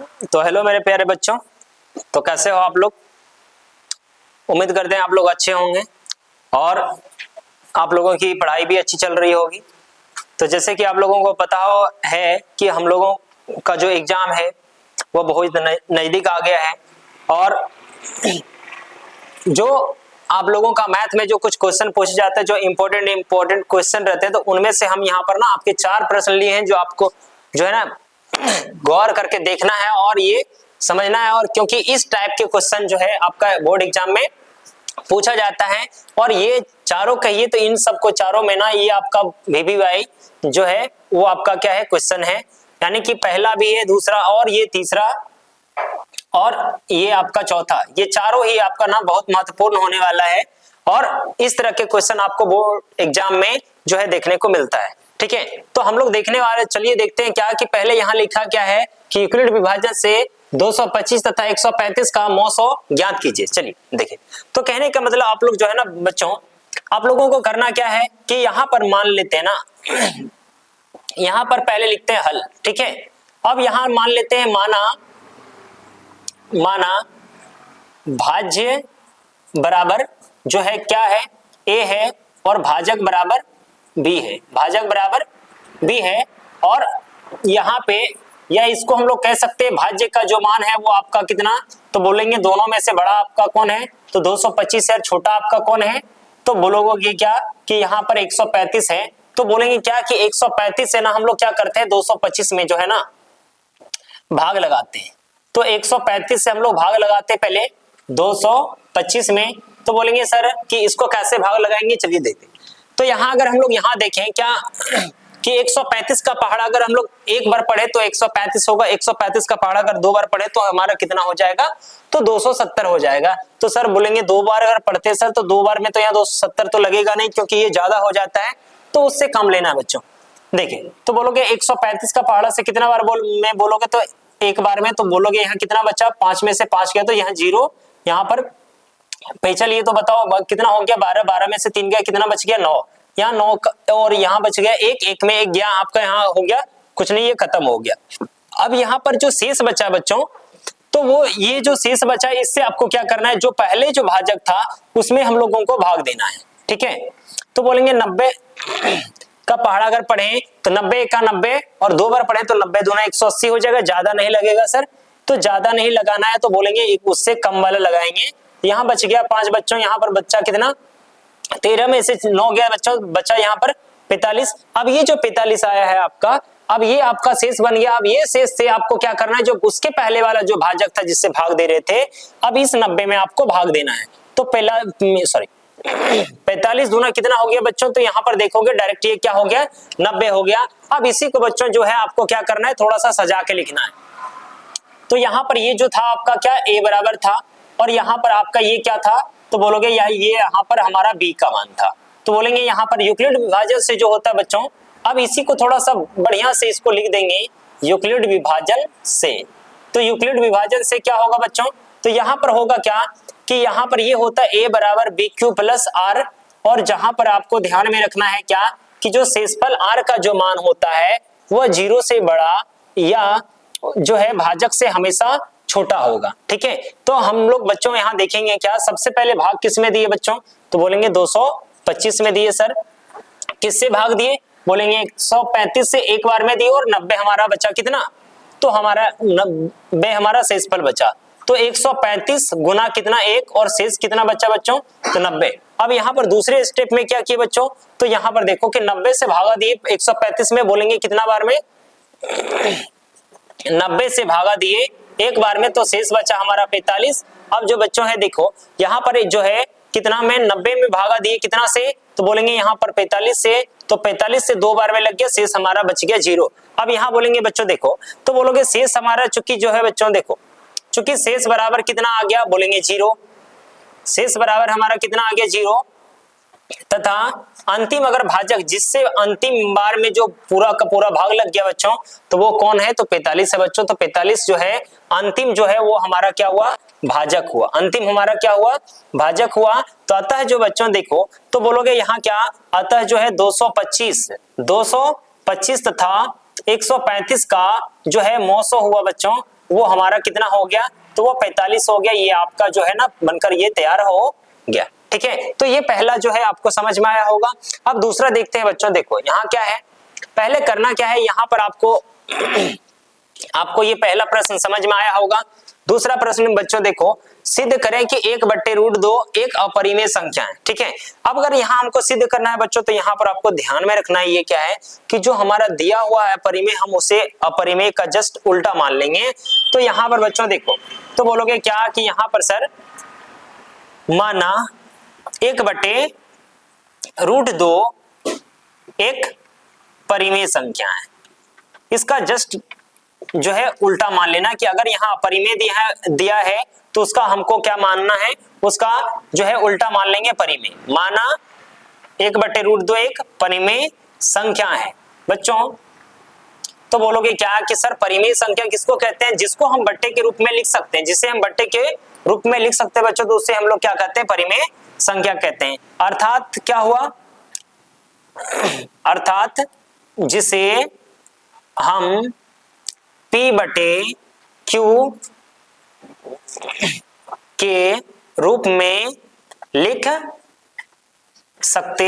तो हेलो मेरे प्यारे बच्चों, तो कैसे हो आप लोग। उम्मीद करते हैं आप लोग अच्छे होंगे और आप लोगों की पढ़ाई भी अच्छी चल रही होगी। तो जैसे कि आप लोगों को पता हो है कि हम लोगों का जो एग्जाम है वो बहुत नजदीक आ गया है और जो आप लोगों का मैथ में जो कुछ क्वेश्चन पूछे जाते हैं, जो इम्पोर्टेंट क्वेश्चन रहते हैं, तो उनमें से हम यहाँ पर ना आपके 4 प्रश्न लिए हैं जो आपको जो है ना गौर करके देखना है और ये समझना है। और क्योंकि इस टाइप के क्वेश्चन जो है आपका बोर्ड एग्जाम में पूछा जाता है और ये चारों कहिए तो इन सबको चारों में ना ये आपका VBY जो है वो आपका क्या है क्वेश्चन है, यानी कि पहला भी है, दूसरा और ये तीसरा और ये आपका चौथा, ये चारों ही आपका ना बहुत महत्वपूर्ण होने वाला है और इस तरह के क्वेश्चन आपको बोर्ड एग्जाम में जो है देखने को मिलता है। ठीक है, तो हम लोग देखने वाले, चलिए देखते हैं क्या कि पहले यहाँ लिखा क्या है कि यूक्लिड विभाजन से 225 तथा 135 का मौसो ज्ञात कीजिए। चलिए देखिए, तो कहने का मतलब आप लोग जो है ना बच्चों, आप लोगों को करना क्या है कि यहाँ पर मान लेते हैं ना यहाँ पर पहले लिखते हैं हल। ठीक है, अब यहाँ मान लेते हैं माना भाज्य बराबर जो है क्या है A है और भाजक बराबर B है, भाजक बराबर B है और यहाँ पे या इसको हम लोग कह सकते हैं भाज्य का जो मान है वो आपका कितना, तो बोलेंगे दोनों में से बड़ा आपका कौन है, तो 225 है, छोटा आपका कौन है, तो बोलोगे क्या कि यहाँ पर 135 है, तो बोलेंगे क्या कि 135 है ना, हम लोग क्या करते हैं 225 में जो है ना भाग लगाते हैं। तो 135 से हम लोग भाग लगाते हैं पहले 225 में, तो बोलेंगे सर कि इसको कैसे भाग लगाएंगे, चलिए देखते हैं। तो यहाँ अगर हम लोग यहाँ देखें क्या कि 135 का पहाड़ा अगर हम लोग एक बार पढ़े तो 135 होगा, 135 का पहाड़ा अगर 2 बार पढ़े तो हमारा कितना हो जाएगा, तो 270 हो जाएगा। तो सर बोलेंगे 2 बार अगर पढ़ते सर तो 2 बार में तो यहाँ 270 तो लगेगा नहीं क्योंकि ये ज्यादा हो जाता है, तो उससे कम लेना है बच्चों। देखिए तो बोलोगे 135 का पहाड़ा से कितना बार में बोलोगे, तो एक बार में, तो बोलोगे यहाँ कितना बचा, 5 में से 5 गया तो यहाँ 0, यहाँ पर पेचल, ये तो बताओ कितना हो गया 12, 12 में से 3 गया, कितना बच गया 9, यहाँ 9 और यहाँ बच गया 1, 1 में 1 गया आपका, यहाँ हो गया कुछ नहीं, ये खत्म हो गया। अब यहाँ पर जो शेष बचा बच्चों, तो वो ये जो शेष बचा इससे आपको क्या करना है, जो पहले जो भाजक था उसमें हम लोगों को भाग देना है। ठीक है, तो बोलेंगे 90 का पहाड़ा अगर पढ़े तो 90 का 90 और 2 बार पढ़े तो 90 दूना 180 हो जाएगा, ज्यादा नहीं लगेगा सर, तो ज्यादा नहीं लगाना है, तो बोलेंगे उससे कम वाला लगाएंगे। यहाँ बच गया 5 बच्चों, यहाँ पर बच्चा कितना 13 में से 9 गया बच्चों, बचा यहाँ पर 45। अब ये जो 45 आया है आपका, अब ये आपका शेष बन गया। अब ये शेष से आपको क्या करना है, जो उसके पहले वाला जो भाजक था जिससे भाग दे रहे थे, अब इस 90 में आपको भाग देना है। तो पहला 45 दूना कितना हो गया बच्चों, तो यहाँ पर देखोगे डायरेक्ट ये क्या हो गया 90 हो गया। अब इसी को बच्चों जो है आपको क्या करना है, थोड़ा सा सजा के लिखना है। तो यहाँ पर ये जो था आपका क्या A बराबर था और यहाँ पर आपका ये क्या था, तो बोलोगे ये यहाँ पर हमारा B का मान था, तो बोलेंगे यहाँ पर यूक्लिड विभाजन से जो होता है बच्चों, अब इसी को थोड़ा सा बढ़िया से इसको लिख देंगे यूक्लिड विभाजन से। तो यूक्लिड विभाजन से क्या होगा बच्चों, तो यहाँ पर होगा क्या कि यहाँ पर ये होता है A बराबर BQ प्लस R, और जहां पर आपको ध्यान में रखना है क्या कि जो शेषफल R का जो मान होता है वह 0 से बड़ा या जो है भाजक से हमेशा छोटा होगा। ठीक है, तो हम लोग बच्चों यहाँ देखेंगे क्या, सबसे पहले भाग किस में दिए बच्चों, तो बोलेंगे 225 में दिए सर, किससे भाग दिए, बोलेंगे 135 से एक बार में दिए और 90 हमारा बचा कितना, तो हमारा 90 हमारा शेषफल बचा, तो 135 गुना कितना 1 और शेष कितना बचा बच्चों, तो 90। अब यहाँ पर दूसरे स्टेप में क्या किए बच्चों, तो यहाँ पर देखो कि 90 से भागा दिए 135 में, बोलेंगे कितना बार में 90 से भागा दिए एक बार में, तो शेष बचा हमारा 45। अब जो बच्चों है देखो यहाँ पर जो है कितना में 90 में भागा दिए कितना से, तो बोलेंगे यहाँ पर 45 से, तो 45 से 2 बार में लग गया, शेष हमारा बच गया 0। अब यहाँ बोलेंगे बच्चों देखो, तो बोलोगे शेष हमारा चूंकि जो है बच्चों देखो, चूंकि शेष बराबर कितना आ गया, बोलेंगे 0, शेष बराबर हमारा कितना आ गया 0, तथा अंतिम अगर भाजक जिससे अंतिम बार में जो पूरा का पूरा भाग लग गया बच्चों, तो वो कौन है, तो 45 है बच्चों। तो 45 जो है अंतिम जो है वो हमारा क्या हुआ, भाजक हुआ, अंतिम हमारा क्या हुआ, भाजक हुआ। तो अतः जो बच्चों देखो, तो बोलोगे यहाँ क्या, अतः जो है 225 तथा 135 का जो है मौसो हुआ बच्चों, वो हमारा कितना हो गया, तो वो 45 हो गया। ये आपका जो है ना बनकर ये तैयार हो गया। ठीक है, तो ये पहला जो है आपको समझ में आया होगा। अब दूसरा देखते हैं बच्चों। देखो यहाँ क्या है, पहले करना क्या है, यहाँ पर आपको आपको ये पहला प्रश्न समझ में आया होगा। दूसरा प्रश्न बच्चों देखो, सिद्ध करें कि 1/√2 एक अपरिमेय संख्या है। ठीक है, अब अगर यहाँ हमको सिद्ध करना है बच्चों, तो यहाँ पर आपको ध्यान में रखना है ये क्या है कि जो हमारा दिया हुआ है परिमेय, हम उसे अपरिमेय का जस्ट उल्टा मान लेंगे। तो यहाँ पर बच्चों देखो, तो बोलोगे क्या कि यहाँ पर सर माना 1/√2 एक परिमेय संख्या है, इसका जस्ट जो है उल्टा मान लेना कि अगर यहाँ अपरिमेय दिया है तो उसका हमको क्या मानना है, उसका जो है उल्टा मान लेंगे परिमेय। माना 1/√2 एक परिमेय संख्या है बच्चों, तो बोलोगे क्या कि सर परिमेय संख्या किसको कहते हैं, जिसको हम बट्टे के रूप में लिख सकते हैं, जिसे हम बट्टे के रूप में लिख सकते हैं बच्चों, तो उससे हम लोग क्या कहते हैं, परिमेय संख्या कहते हैं। अर्थात क्या हुआ, अर्थात जिसे हम P/Q के रूप में लिख सकते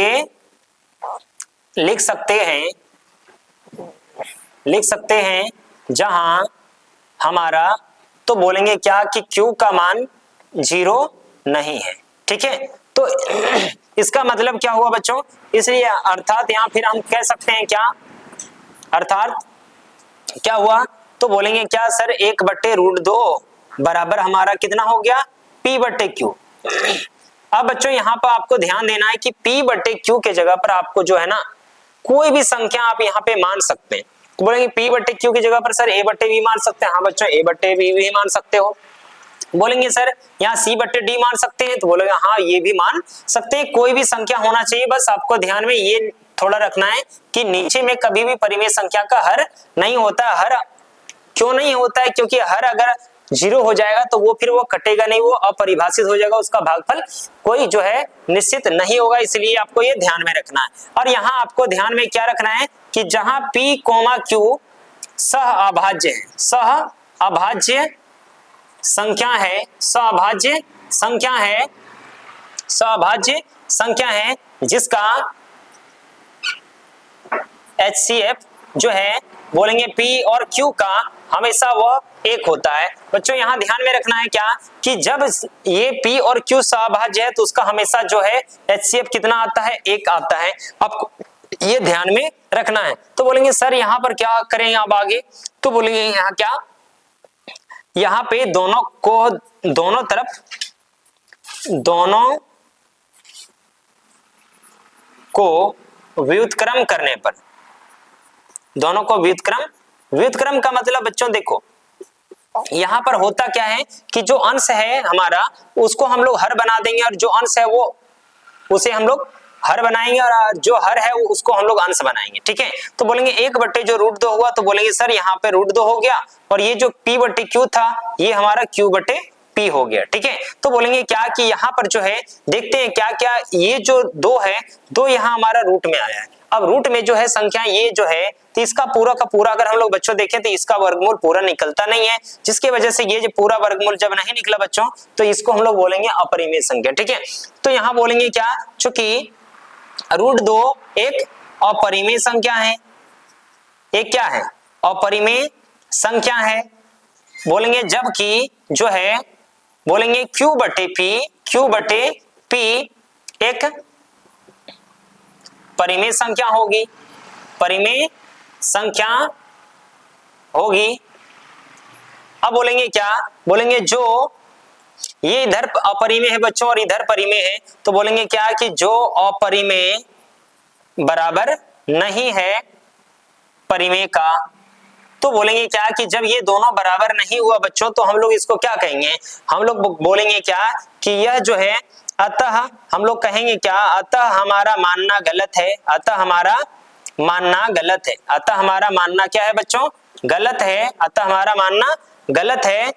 हैं जहां हमारा, तो बोलेंगे क्या कि Q का मान 0 नहीं है। ठीक है, तो इसका मतलब क्या हुआ बच्चों, इसलिए अर्थात यहां फिर हम कह सकते हैं क्या, अर्थात क्या हुआ, तो बोलेंगे क्या सर 1/√2 बराबर हमारा कितना हो गया, P/Q। अब बच्चों यहाँ पर आपको ध्यान देना है कि P/Q के जगह पर आपको जो है ना कोई भी संख्या आप यहाँ पे मान सकते हैं। तो बोलेंगे P/Q की जगह पर सर A/B मान सकते हैं। हाँ बच्चों A/B भी मान सकते हो। बोलेंगे सर यहाँ C/D मान सकते हैं, तो बोलेंगे हाँ ये भी मान सकते हैं। कोई भी संख्या होना चाहिए, बस आपको ध्यान में ये थोड़ा रखना है कि नीचे में कभी भी परिमेय संख्या का हर नहीं होता। हर क्यों नहीं होता है, क्योंकि हर अगर 0 हो जाएगा तो वो फिर वो कटेगा नहीं, वो अपरिभाषित हो जाएगा, उसका भागफल कोई जो है निश्चित नहीं होगा। इसलिए आपको ये ध्यान में रखना है। और यहाँ आपको ध्यान में क्या रखना है कि जहां P, Q सहअभाज्य है, सहअभाज्य संख्या है, सहअभाज्य संख्या है, सहअभाज्य संख्या है जिसका HCF जो है बोलेंगे P और Q का हमेशा वह 1 होता है। बच्चों यहाँ ध्यान में रखना है क्या कि जब ये P और Q सहअभाज्य है तो उसका हमेशा जो है HCF कितना आता है, 1 आता है। आपको ये ध्यान में रखना है। तो बोलेंगे सर यहाँ पर क्या करें अब आगे, तो बोलेंगे यहाँ क्या, यहाँ पे दोनों को व्युत्क्रम करने पर, दोनों को व्युत्क्रम का मतलब बच्चों देखो यहां पर होता क्या है कि जो अंश है हमारा उसको हम लोग हर बना देंगे, और जो अंश है वो उसे हम लोग हर बनाएंगे, और जो हर है वो उसको हम लोग अंश बनाएंगे। ठीक है, तो बोलेंगे 1/√2 हुआ, तो बोलेंगे सर यहाँ पे √2 हो गया, और ये जो P/Q था ये हमारा Q/P हो गया। ठीक है, तो बोलेंगे क्या कि यहाँ पर जो है देखते हैं क्या क्या, ये जो 2 है, 2 यहाँ हमारा रूट में आया है। अब रूट में जो है संख्या ये जो है, तो इसका पूरा का पूरा अगर हम लोग बच्चों देखें तो इसका वर्गमूल पूरा निकलता नहीं है, जिसकी वजह से ये जो पूरा वर्गमूल जब नहीं निकला बच्चों तो इसको हम लोग बोलेंगे अपरिमेय संख्या। ठीक है, तो यहाँ बोलेंगे क्या, चूंकि √2 एक अपरिमेय संख्या है, एक क्या है, अपरिमेय संख्या है। बोलेंगे जबकि जो है बोलेंगे Q/P एक परिमेय संख्या होगी, परिमेय संख्या होगी। अब बोलेंगे क्या, बोलेंगे जो ये इधर अपरिमेय है बच्चों और इधर परिमेय है, तो बोलेंगे क्या कि जो अपरिमेय बराबर नहीं है परिमेय का, तो बोलेंगे क्या कि जब ये दोनों बराबर नहीं हुआ बच्चों तो हम लोग इसको क्या कहेंगे, हम लोग बोलेंगे क्या कि यह जो है, अतः हम लोग कहेंगे क्या, अतः हमारा मानना गलत है, अतः हमारा मानना गलत है, अतः हमारा मानना क्या है बच्चों, गलत है, अतः हमारा मानना गलत है।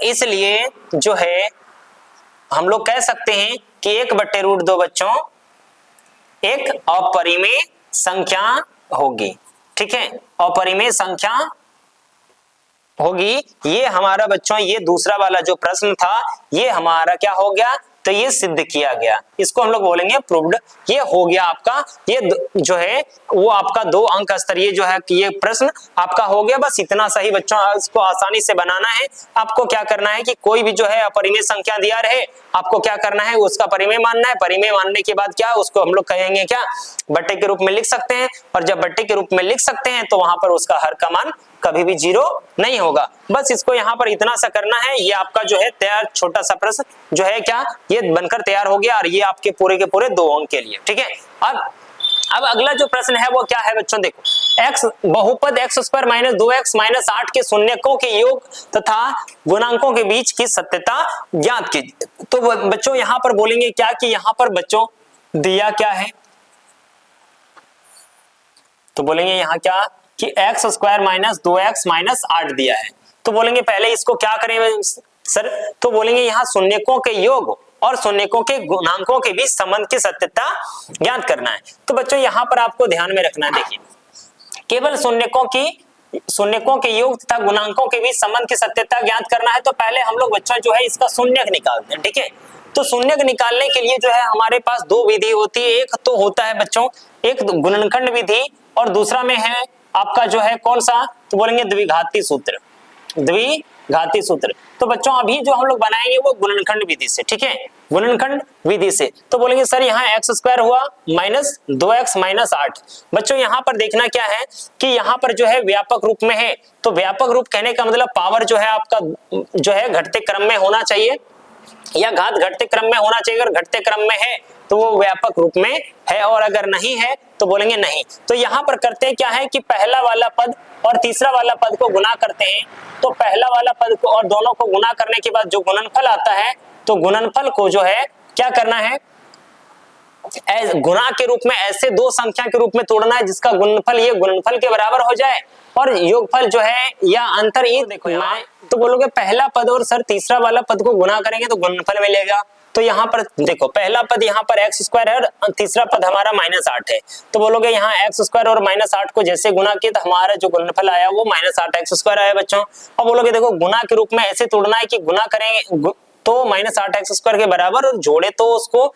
इसलिए जो है हम लोग कह सकते हैं कि 1/√2 बच्चों एक अपरिमेय संख्या होगी। ठीक है, अपरिमेय संख्या होगी। ये हमारा बच्चों ये दूसरा वाला जो प्रश्न था ये हमारा क्या हो गया, तो ये सिद्ध किया गया, इसको हम लोग बोलेंगे प्रूव्ड। ये हो गया आपका, ये जो है वो आपका 2 अंक स्तरीय जो है कि ये प्रश्न आपका हो गया। बस इतना सही बच्चों, इसको आसानी से बनाना है। आपको क्या करना है कि कोई भी जो है अपरिमेय संख्या दिया रहे, आपको क्या करना है उसका परिमेय मानना है। परिमेय मानने के बाद क्या उसको हम लोग कहेंगे क्या, बट्टे के रूप में लिख सकते हैं। और जब बट्टे के रूप में लिख सकते हैं तो वहां पर उसका हर का मान कभी भी 0 नहीं होगा। बस इसको यहाँ पर इतना सा करना है। ये आपका जो है तैयार छोटा सा प्रश्न जो है क्या ये बनकर तैयार हो गया, और ये आपके पूरे के पूरे 2 अंक के लिए। ठीक है, अब अगला जो प्रश्न है वो क्या है बच्चों, देखो x बहुपद x² माइनस 2x माइनस 8 के शून्यकों के योग तथा गुणांकों के बीच की सत्यता ज्ञात कीजिए। तो बच्चों यहाँ पर बोलेंगे क्या कि यहाँ पर बच्चों दिया क्या है, तो बोलेंगे यहाँ क्या कि x² माइनस 2x माइनस 8 दिया है। तो बोलेंगे पहले इसको क्या करें सर, तो बोलेंगे यहाँ शून्यकों के योग और शून्यकों के गुणांकों के बीच संबंध की सत्यता ज्ञात करना है। तो बच्चों यहाँ पर आपको ध्यान में रखना है, देखिए केवल शून्यकों के योग तथा गुणांकों के बीच संबंध की सत्यता ज्ञात करना है। तो पहले हम लोग बच्चों जो है इसका शून्यक निकालते हैं। ठीक है, तो शून्यक निकालने के लिए जो है हमारे पास 2 विधि होती है। एक तो होता है बच्चों एक गुणनखंड विधि, और दूसरा में है आपका जो है कौन सा, तो बोलेंगे द्विघाती सूत्र। द्विघाती सूत्र तो बच्चों अभी जो हम लोग बनाएंगे वो गुणनखंड विधि से। ठीक है, गुणनखंड विधि से। तो बोलेंगे सर यहाँ x² हुआ माइनस 2x माइनस 8। बच्चों यहाँ पर देखना क्या है कि यहाँ पर जो है व्यापक रूप में है। तो व्यापक रूप कहने का मतलब पावर जो है आपका जो है घटते क्रम में होना चाहिए या घात घटते क्रम में होना चाहिए। अगर घटते क्रम में है तो वो व्यापक रूप में है, और अगर नहीं है तो बोलेंगे नहीं। तो यहाँ पर करते हैं क्या है कि पहला वाला पद और तीसरा वाला पद को गुना करते हैं। तो पहला वाला पद को और दोनों को गुना करने के बाद जो गुणनफल आता है, तो गुणनफल को जो है क्या करना है, गुणा के रूप में ऐसे 2 संख्या के रूप में तोड़ना है जिसका गुणनफल ये गुणनफल के बराबर हो जाए, और योगफल जो है या अंतर ये देखो यहाँ तो बोलोगे पहला पद और सर तीसरा वाला पद को गुना करेंगे तो गुणनफल मिलेगा। तो यहाँ पर देखो पहला पद यहाँ पर x² है और तीसरा पद हमारा -8 है। तो बोलोगे यहाँ x² और -8 को जैसे गुना किया तो हमारा जो गुणनफल आया वो -8x² आया बच्चों। अब बोलोगे देखो गुना के रूप में ऐसे तोड़ना है कि गुना करेंगे तो -8x² के बराबर, और जोड़े तो उसको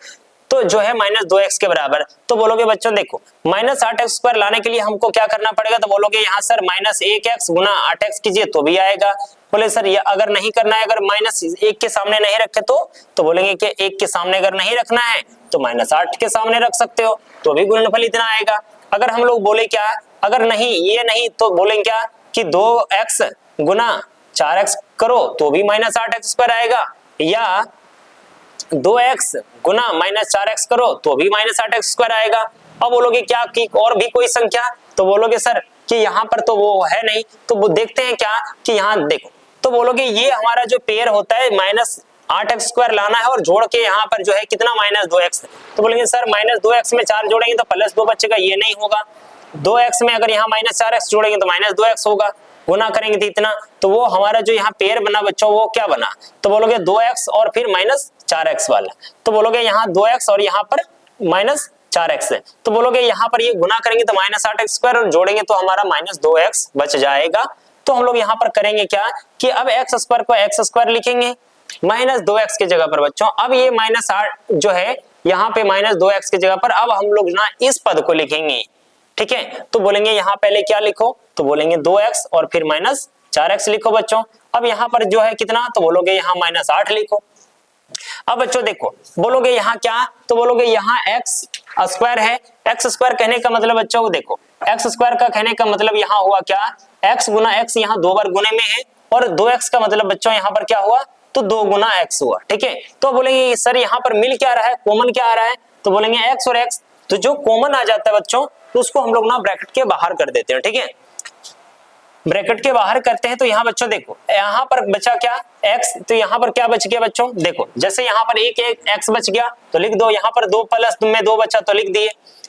तो जो है -2x के बराबर। तो बोलोगे बच्चों देखो -8x² लाने के लिए हमको क्या करना पड़ेगा, तो बोलोगे यहाँ सर -1x गुना 8x कीजिए तो भी आएगा। बोले सर ये अगर नहीं करना है, अगर -1 के सामने नहीं रखे तो बोलेंगे कि 1 के सामने अगर नहीं रखना है तो -8 के सामने रख सकते हो तो भी गुणनफल इतना आएगा। अगर हम लोग बोले क्या, अगर नहीं ये नहीं तो बोलेंगे क्या कि 2x गुना 4x करो तो भी -8x² आएगा, या 2x गुना -4x करो तो भी -8x² आएगा। अब बोलोगे क्या कि और भी कोई संख्या, तो बोलोगे सर कि यहाँ पर तो वो है नहीं। तो वो देखते हैं क्या कि यहाँ देखो, तो बोलोगे ये हमारा जो पेयर होता है -8x² लाना है और जोड़ के यहाँ पर जो है कितना -2x। तो बोलेंगे सर -2x में 4 जोड़ेंगे तो +2 बचेगा, ये नहीं होगा। 2x में अगर यहाँ -4x जोड़ेंगे तो -2x होगा, गुना करेंगे तो इतना। तो वो हमारा जो यहाँ पेयर बना बच्चों वो क्या बना, तो बोलोगे 2x और फिर -4x वाला। तो बोलोगे यहाँ 2x और यहाँ पर -4x है। तो बोलोगे यहाँ पर ये गुना करेंगे तो -8x² और जोड़ेंगे तो हमारा -2x बच जाएगा। तो हम लोग यहाँ पर करेंगे क्या कि अब x² को x² लिखेंगे -2x की जगह पर बच्चों। अब ये -8 जो है यहाँ पे -2x की जगह पर अब हम लोग ना इस पद को लिखेंगे। ठीक है, तो बोलेंगे यहाँ पहले क्या लिखो, तो बोलेंगे 2x और फिर -4x लिखो बच्चों। अब यहाँ पर जो है कितना, तो बोलोगे यहाँ -8 लिखो। अब बच्चों देखो बोलोगे यहाँ क्या, तो बोलोगे यहाँ x² है। x² कहने का मतलब बच्चों को देखो x² का कहने का मतलब यहाँ हुआ क्या, x गुना x यहाँ 2 बार गुने में है, और 2x का मतलब बच्चों यहाँ पर क्या हुआ, तो 2 गुना x हुआ। ठीक है, तो बोलेंगे सर यहाँ पर मिल क्या रहा है, कॉमन क्या आ रहा है, तो बोलेंगे x और x। तो जो कॉमन आ जाता है बच्चों तो उसको हम लोग ना ब्रैकेट के बाहर कर देते हैं। ठीक है, ब्रैकेट के बाहर करते हैं तो यहाँ बच्चों देखो यहाँ पर बचा क्या x, तो यहाँ पर क्या बच गया बच्चों, देखो जैसे यहाँ पर एक x बच गया तो लिख दो, यहाँ पर 2 प्लस में 2 बचा तो लिख दिए।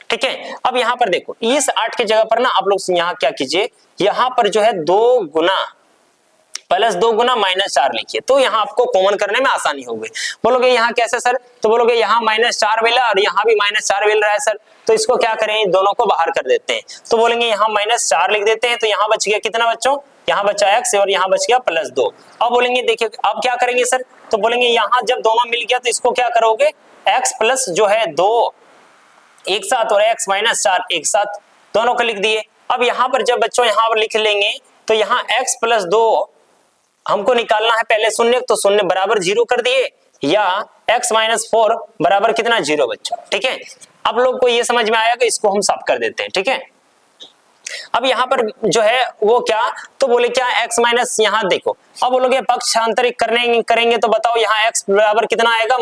ठीक है, अब यहाँ पर देखो इस 8 की जगह पर ना आप लोग यहाँ क्या कीजिए, यहाँ पर जो है 2 गुना +2 गुना -4 लिखिए, तो यहाँ आपको कॉमन करने में आसानी होगी। बोलोगे यहाँ कैसे सर, तो बोलोगे यहाँ -4 मिला और यहाँ भी -4 मिल रहा है सर, तो इसको क्या करें दोनों को बाहर कर देते हैं। तो बोलेंगे यहाँ -4 लिख देते हैं, तो यहाँ बच गया कितना बच्चों, यहाँ बचा x और यहाँ बच गया +2। अब बोलेंगे देखिए अब क्या करेंगे सर, तो बोलेंगे यहाँ जब दोनों मिल गया तो इसको क्या करोगे, x प्लस जो है 2 एक साथ और x माइनस 4 एक साथ, दोनों को लिख दिए। अब यहाँ पर जब बच्चों यहाँ पर लिख लेंगे तो यहाँ x प्लस 2 हमको निकालना है पहले शून्य, तो शून्य बराबर 0 कर दिए, या x माइनस 4 बराबर कितना 0 बच्चों। ठीक है, अब लोग को ये समझ में आया कि इसको हम साफ कर देते हैं। ठीक है, अब यहाँ पर जो है वो क्या, तो बोले क्या x माइनस, यहाँ देखो अब बोलोगे पक्षांतरित करेंगे तो बताओ यहाँ x बराबर कितना आएगा,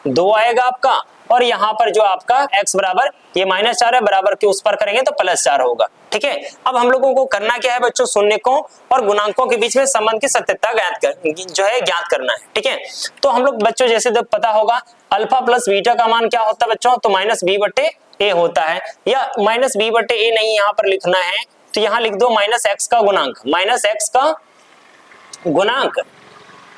-2 आएगा आपका, और यहाँ पर जो आपका x बराबर ये -4 है, बराबर के उस पर करेंगे तो +4 होगा। ठीक है, अब हम लोगों को करना क्या है बच्चों, शून्यकों और गुणांकों के बीच में संबंध की सत्यता ज्ञात करना है। ठीक है, तो हम लोग बच्चों जैसे पता होगा अल्फा प्लस बीटा का मान क्या होता है बच्चों, तो -b/a होता है, या -b/a नहीं यहाँ पर लिखना है तो यहाँ लिख दो -x का गुणांक, -x का गुणांक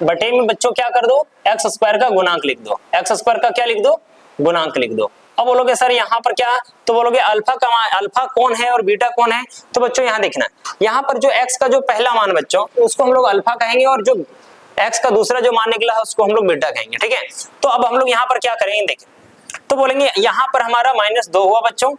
बटे में बच्चों क्या कर दो, x² का गुणांक लिख दो, x² का क्या लिख दो, गुणांक लिख दो। अब बोलोगे सर यहाँ पर क्या, तो बोलोगे अल्फा कौन है और बीटा कौन है, तो बच्चों यहाँ देखना, यहाँ पर जो x का जो पहला मान बच्चों उसको हम लोग अल्फा कहेंगे, और जो x का दूसरा जो मान निकला है उसको हम लोग बीटा कहेंगे। ठीक है, तो अब हम लोग यहाँ पर क्या करेंगे देखिए, तो बोलेंगे यहाँ पर हमारा -2 हुआ बच्चों,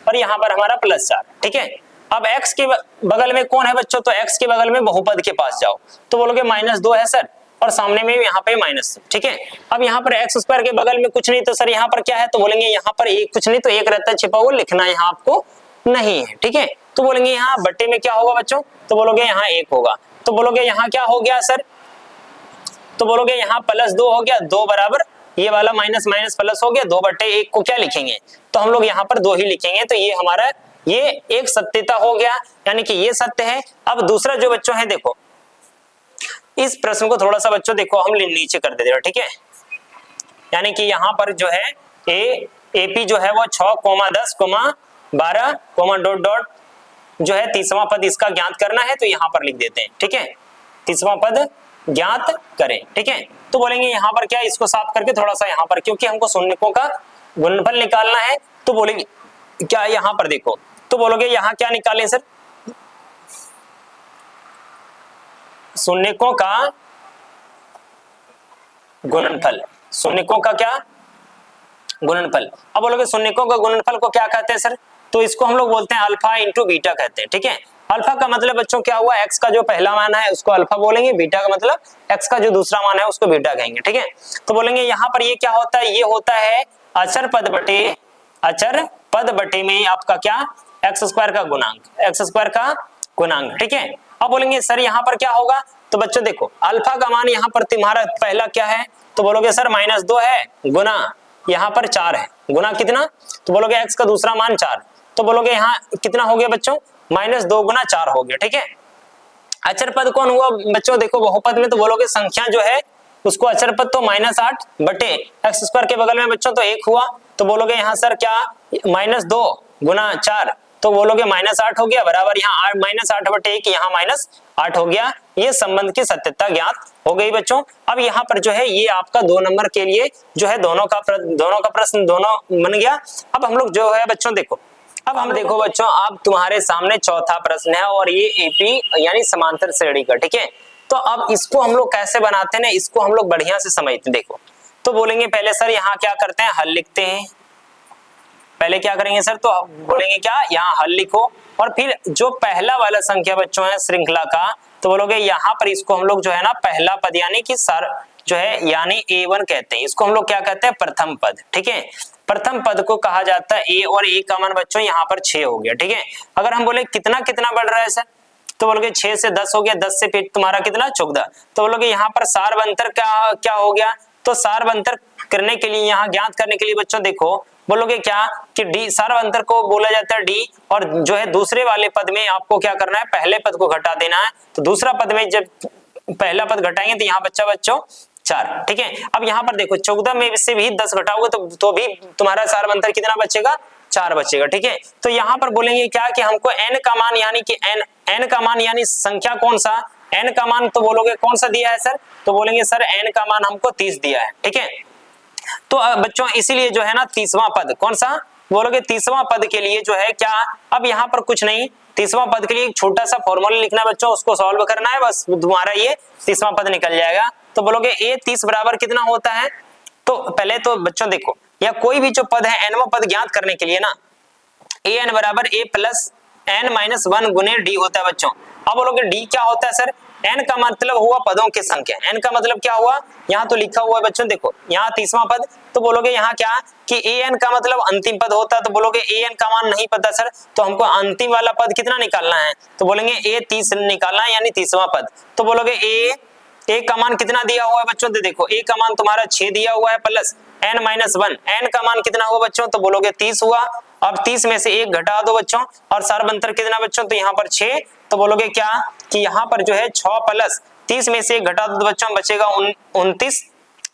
और यहाँ पर हमारा +4। ठीक है, अब x के बगल में कौन है बच्चों, तो x के बगल में बहुपद के पास जाओ, तो बोलोगे -2 है सर, और सामने में यहाँ पे माइनस। ठीक है, अब यहाँ पर x² के बगल में कुछ नहीं, तो सर यहाँ पर क्या है, तो बोलेंगे यहाँ पर एक कुछ नहीं तो एक रहता है छिपा हुआ, लिखना यहाँ आपको नहीं है। ठीक है, तो बोलेंगे यहाँ बट्टे में क्या होगा बच्चों, तो बोलोगे यहाँ 1 होगा, तो बोलोगे यहाँ क्या हो गया सर, तो बोलोगे यहाँ +2 हो गया, 2 बराबर ये वाला माइनस माइनस प्लस हो गया, 2/1 को क्या लिखेंगे, तो हम लोग यहाँ पर 2 ही लिखेंगे, तो ये हमारा ये एक सत्यता हो गया, यानी कि ये सत्य है। अब दूसरा जो बच्चों है देखो, इस प्रश्न को थोड़ा सा बच्चों देखो हम नीचे कर देते हैं। ठीक है, यानी कि यहाँ पर जो है AP जो है वो 6, 10, 12, डॉट डॉट जो है तीसरा पद इसका ज्ञात करना है, तो यहाँ पर लिख देते हैं। ठीक है, तीसरा पद ज्ञात करें। ठीक है, तो बोलेंगे यहाँ पर क्या, इसको साफ करके थोड़ा सा यहाँ पर, क्योंकि हमको शून्यकों का गुणनफल निकालना है, तो बोलेंगे क्या यहाँ पर देखो, तो बोलोगे यहाँ क्या निकालें सर, शून्यकों का गुणनफल, शून्यकों का क्या गुणनफल। अब बोलोगे शून्यकों का गुणनफल को क्या कहते हैं सर, तो इसको हम लोग बोलते हैं अल्फा इंटू बीटा कहते हैं। ठीक है, अल्फा का मतलब बच्चों क्या हुआ, x का जो पहला मान है उसको अल्फा बोलेंगे, बीटा का मतलब x का जो दूसरा मान है उसको बीटा कहेंगे। ठीक है, तो बोलेंगे यहाँ पर ये क्या होता है, ये होता है अचर पद बटे में आपका क्या, x² का गुणांक, x² का गुणांक। ठीक है, अब बोलेंगे सर यहाँ पर क्या होगा, तो बच्चों देखो अल्फा का मान यहाँ पर तुम्हारा पहला क्या है, तो बोलोगे सर -2 है, गुना यहाँ पर 4 है, गुना कितना, तो बोलोगे x का दूसरा मान 4, तो बोलोगे यहाँ कितना हो गया बच्चों, -2 गुना 4 हो गया। ठीक है, अचर पद कौन हुआ बच्चों, देखो बहुपद में तो बोलोगे संख्या जो है उसको अचर पद तो -8 बटे x² के बगल में बच्चों तो 1 हुआ, तो बोलोगे यहाँ सर क्या -2 गुना 4, तो बोलोगे -8 हो गया, बराबर यहाँ -8/1 यहाँ -8 हो गया। ये संबंध की सत्यता ज्ञात हो गई बच्चों। अब यहाँ पर जो है ये आपका 2 नंबर के लिए जो है दोनों का प्रश्न दोनों बन गया। अब हम लोग जो है बच्चों देखो, अब हम देखो बच्चों, अब तुम्हारे सामने चौथा प्रश्न है और ये एपी यानी समांतर श्रेणी का। ठीक है, तो अब इसको हम लोग कैसे बनाते हैं ना, इसको हम लोग बढ़िया से समझते हैं। देखो, तो बोलेंगे पहले सर यहाँ क्या करते हैं, हल लिखते हैं, पहले क्या करेंगे सर, तो बोलेंगे क्या, यहाँ हल लिखो, और फिर जो पहला वाला संख्या बच्चों है श्रृंखला का, तो बोलोगे यहाँ पर इसको हम लोग जो है ना पहला पद यानी कि सर जो है यानी A1 कहते हैं, इसको हम लोग क्या कहते हैं, प्रथम पद। ठीक है, प्रथम पद को कहा जाता है A, और A का मान बच्चों यहाँ पर 6 हो गया। ठीक है, अगर हम बोले कितना कितना बढ़ रहा है सर, तो बोलोगे 6 से 10 हो गया, 10 से फिर तुम्हारा कितना 14, तो बोलोगे यहाँ पर सार अंतर क्या हो गया, तो सार अंतर करने के लिए यहाँ ज्ञात करने के लिए बच्चों देखो बोलोगे क्या कि डी, सार अंतर को बोला जाता है डी, और जो है दूसरे वाले पद में आपको क्या करना है, पहले पद को घटा देना है, तो दूसरा पद में जब पहला पद घटाएंगे तो यहाँ बच्चा बच्चों 4। ठीक है, अब यहाँ पर देखो 14 में से भी 10 घटाओगे तो भी तुम्हारा सार अंतर कितना बचेगा, 4 बचेगा। ठीक है, तो यहाँ पर बोलेंगे क्या कि हमको n का मान यानी कि n का मान यानी संख्या कौन सा, n का मान तो बोलोगे कौन सा दिया है सर, तो बोलेंगे सर n का मान हमको 30 दिया है। ठीक है, तो बच्चों इसीलिए जो है ना तीसवां पद कौन सा, बोलोगे तीसवां पद के लिए जो है क्या, अब यहाँ पर कुछ नहीं, 30वां पद के लिए एक छोटा सा फॉर्मूला लिखना है बच्चों, उसको सॉल्व करना है, बस तुम्हारा ये 30वां पद निकल जाएगा। तो बोलोगे a 30 बराबर कितना होता है, तो पहले तो बच्चों देखो, या कोई भी जो पद है nवां पद ज्ञात करने के लिए ना an बराबर a प्लस n माइनस 1 गुने d होता है बच्चों। अब बोलोगे d क्या होता है सर, n का मतलब हुआ पदों की संख्या, n का मतलब क्या हुआ, यहाँ तो लिखा हुआ है बच्चों देखो, यहाँ 30वां पद, तो बोलोगे यहाँ क्या कि an का मतलब अंतिम पद होता है, तो बोलोगे an का मान नहीं पता सर, तो हमको अंतिम वाला पद कितना निकालना है, तो बोलेंगे a 30 निकालना है, यानी 30वां पद। तो बोलोगे a का मान कितना दिया हुआ है बच्चों, तो देखो a का मान तुम्हारा 6 दिया हुआ है प्लस n माइनस 1, n का मान कितना हुआ बच्चों, तो बोलोगे 30 हुआ। अब 30 में से 1 घटा दो बच्चों, और सारबंतर कितना बच्चों, तो यहाँ पर 6, तो बोलोगे क्या कि यहाँ पर जो है 6 प्लस 30 में से 1 घटा दो बच्चों, बचेगा 29,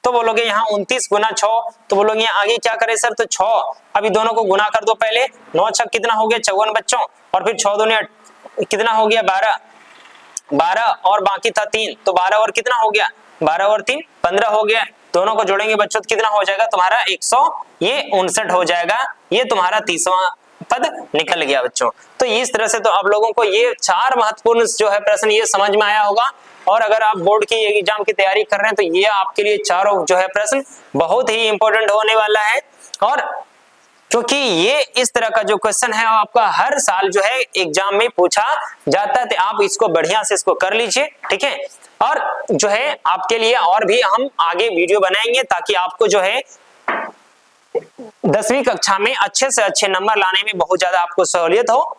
तो बोलोगे यहाँ 29 गुना 6, तो बोलोगे यहाँ आगे क्या करें सर, तो 6, अभी दोनों को गुना कर दो पहले, 9 छक कितना हो गया 54 बच्चों, और फिर 6 दूनी कितना हो गया 12 और बाकी था 3, तो 12 और कितना हो गया 12 और 3 15 हो गया, दोनों को जोड़ेंगे बच्चों तो कितना हो जाएगा तुम्हारा 159 हो जाएगा, ये तुम्हारा 30वां पद निकल गया बच्चों। तो इस तरह से तो आप लोगों को ये 4 महत्वपूर्ण जो है प्रश्न ये समझ में आया होगा, और अगर आप बोर्ड की एग्जाम की तैयारी कर रहे हैं तो ये आपके लिए चारों जो है प्रश्न बहुत ही इंपॉर्टेंट होने वाला है, और क्योंकि ये इस तरह का जो क्वेश्चन है आपका हर साल जो है एग्जाम में पूछा जाता है, तो आप इसको बढ़िया से इसको कर लीजिए, ठीक है। और जो है आपके लिए और भी हम आगे वीडियो बनाएंगे ताकि आपको जो है 10वीं कक्षा में अच्छे से अच्छे नंबर लाने में बहुत ज्यादा आपको सहूलियत हो।